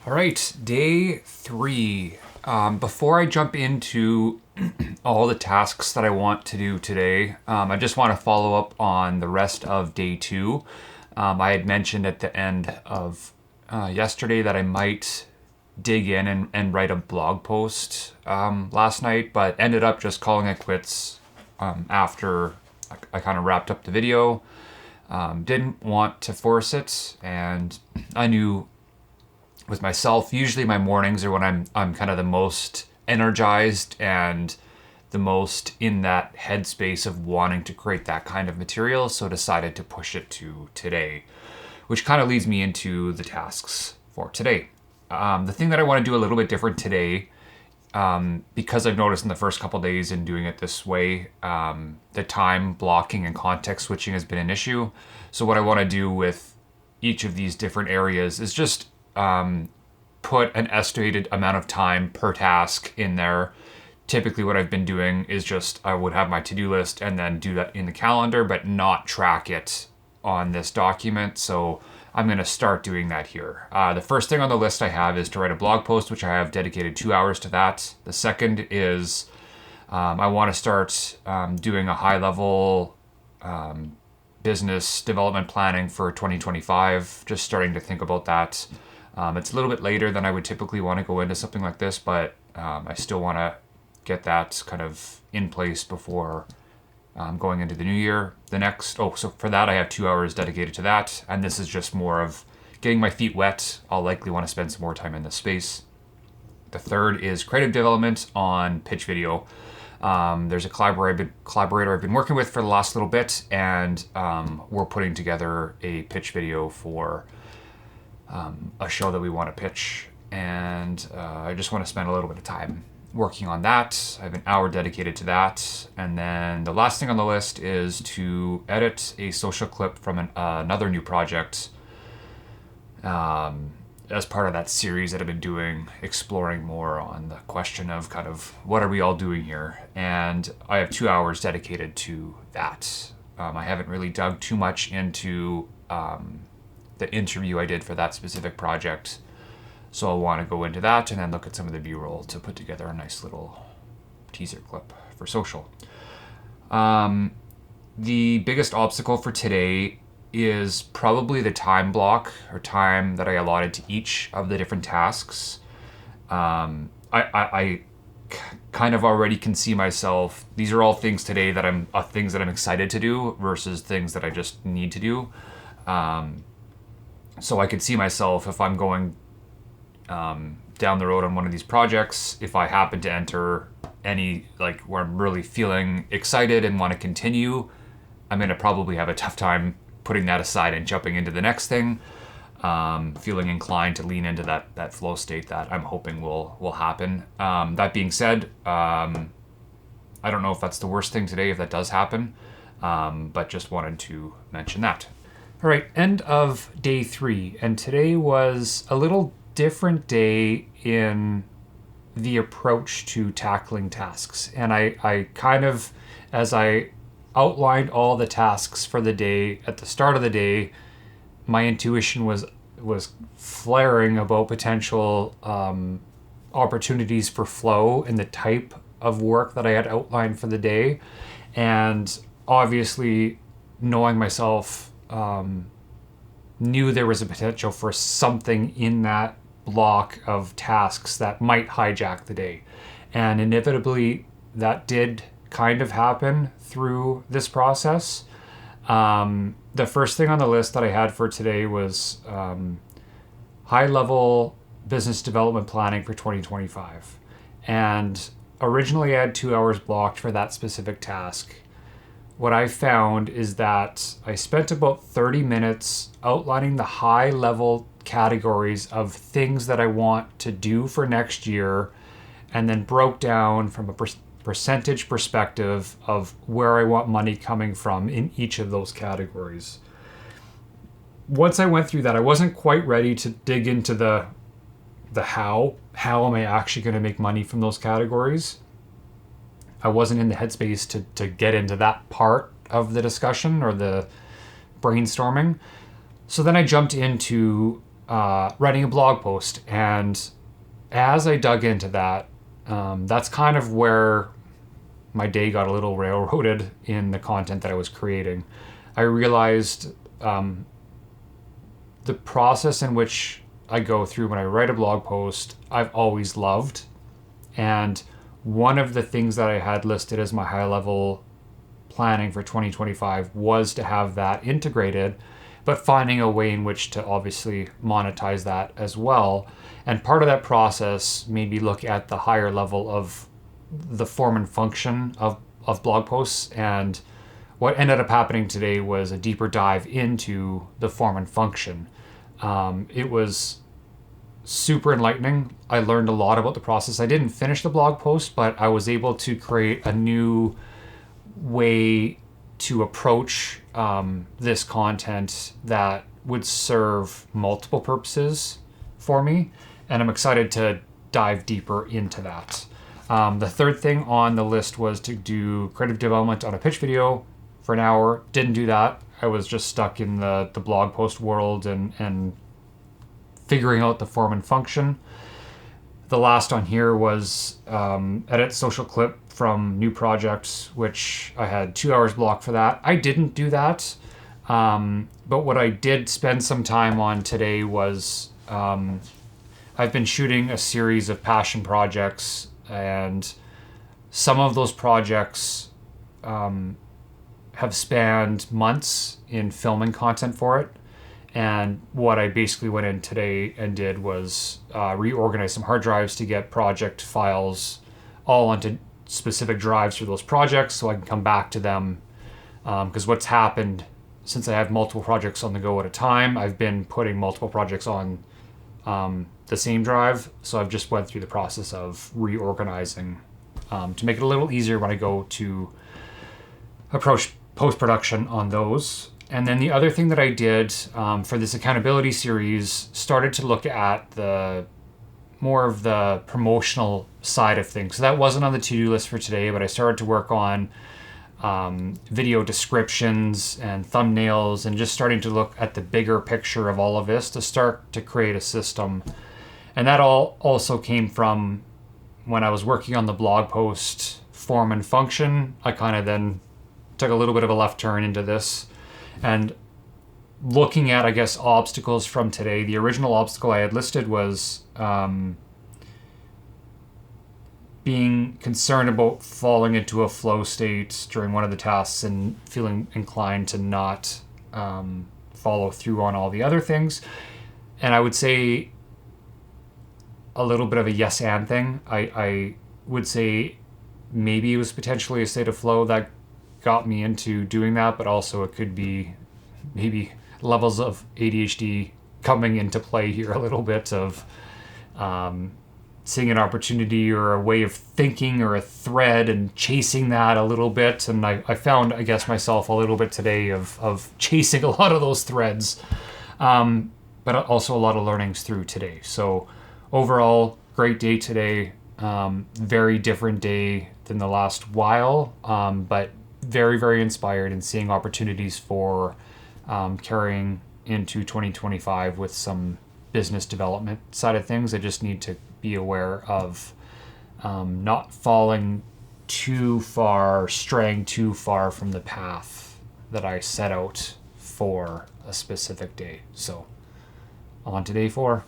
All right, day 3. Before I jump into all the tasks that I want to do today, I just want to follow up on the rest of day 2. I had mentioned at the end of yesterday that I might dig in and write a blog post last night, but ended up just calling it quits after I kind of wrapped up the video. Didn't want to force it, and I knew with myself, usually my mornings are when I'm kind of the most energized and the most in that headspace of wanting to create that kind of material, so decided to push it to today, which kind of leads me into the tasks for today. The thing that I want to do a little bit different today, because I've noticed in the first couple days in doing it this way, the time blocking and context switching has been an issue. So what I want to do with each of these different areas is just put an estimated amount of time per task in there. Typically what I've been doing is just I would have my to-do list and then do that in the calendar, but not track it on this document. So I'm going to start doing that here. The first thing on the list I have is to write a blog post, which I have dedicated 2 hours to that. The second is I want to start doing a high-level business development planning for 2025, just starting to think about that. It's a little bit later than I would typically want to go into something like this, but I still want to get that kind of in place before going into the new year. So for that I have 2 hours dedicated to that, and this is just more of getting my feet wet. I'll likely want to spend some more time in this space. The third is creative development on pitch video. There's a collaborator I've been working with for the last little bit, and we're putting together a pitch video for a show that we want to pitch, and I just want to spend a little bit of time working on that. I have an hour dedicated to that, and then the last thing on the list is to edit a social clip from another new project as part of that series that I've been doing, exploring more on the question of kind of what are we all doing here, and I have 2 hours dedicated to that. I haven't really dug too much into the interview I did for that specific project, so I'll want to go into that and then look at some of the B-roll to put together a nice little teaser clip for social. The biggest obstacle for today is probably the time block or time that I allotted to each of the different tasks. I kind of already can see myself, these are all things today that I'm excited to do versus things that I just need to do. So I could see myself, if I'm going down the road on one of these projects, if I happen to enter any, like where I'm really feeling excited and want to continue, I'm going to probably have a tough time putting that aside and jumping into the next thing, feeling inclined to lean into that flow state that I'm hoping will happen. That being said, I don't know if that's the worst thing today if that does happen, but just wanted to mention that. All right, end of day 3, and today was a little different day in the approach to tackling tasks. And I kind of, as I outlined all the tasks for the day at the start of the day, my intuition was flaring about potential opportunities for flow in the type of work that I had outlined for the day. And obviously, knowing myself, knew there was a potential for something in that block of tasks that might hijack the day. And inevitably, that did kind of happen through this process. The first thing on the list that I had for today was high-level business development planning for 2025. And originally I had 2 hours blocked for that specific task. What I found is that I spent about 30 minutes outlining the high-level categories of things that I want to do for next year, and then broke down from a percentage perspective of where I want money coming from in each of those categories. Once I went through that, I wasn't quite ready to dig into the how. How am I actually going to make money from those categories? I wasn't in the headspace to get into that part of the discussion or the brainstorming. So then I jumped into writing a blog post. And as I dug into that, that's kind of where my day got a little railroaded in the content that I was creating. I realized the process in which I go through when I write a blog post, I've always loved. And one of the things that I had listed as my high level planning for 2025 was to have that integrated, but finding a way in which to obviously monetize that as well. And part of that process made me look at the higher level of the form and function of blog posts. And what ended up happening today was a deeper dive into the form and function. It was super enlightening. I learned a lot about the process. I didn't finish the blog post, but I was able to create a new way to approach this content that would serve multiple purposes for me. And I'm excited to dive deeper into that. The third thing on the list was to do creative development on a pitch video for an hour. Didn't do that. I was just stuck in the blog post world and figuring out the form and function. The last on here was edit social clip from new projects, which I had 2 hours blocked for that. I didn't do that. But what I did spend some time on today was I've been shooting a series of passion projects, and some of those projects have spanned months in filming content for it. And what I basically went in today and did was reorganize some hard drives to get project files all onto specific drives for those projects so I can come back to them. Because what's happened since I have multiple projects on the go at a time, I've been putting multiple projects on the same drive. So I've just went through the process of reorganizing to make it a little easier when I go to approach post-production on those. And then the other thing that I did for this accountability series started to look at the more of the promotional side of things. So that wasn't on the to-do list for today, but I started to work on video descriptions and thumbnails and just starting to look at the bigger picture of all of this to start to create a system. And that all also came from when I was working on the blog post form and function. I kind of then took a little bit of a left turn into this. And looking at, I guess, obstacles from today, the original obstacle I had listed was being concerned about falling into a flow state during one of the tasks and feeling inclined to not follow through on all the other things. And I would say a little bit of a yes and thing. I would say maybe it was potentially a state of flow that got me into doing that, but also it could be maybe levels of ADHD coming into play here a little bit of seeing an opportunity or a way of thinking or a thread and chasing that a little bit. And I found, I guess, myself a little bit today of chasing a lot of those threads, but also a lot of learnings through today. So overall, great day today. Very different day than the last while, but very, very inspired and seeing opportunities for carrying into 2025 with some business development side of things. I just need to be aware of not falling too far, straying too far from the path that I set out for a specific day. So on to day 4.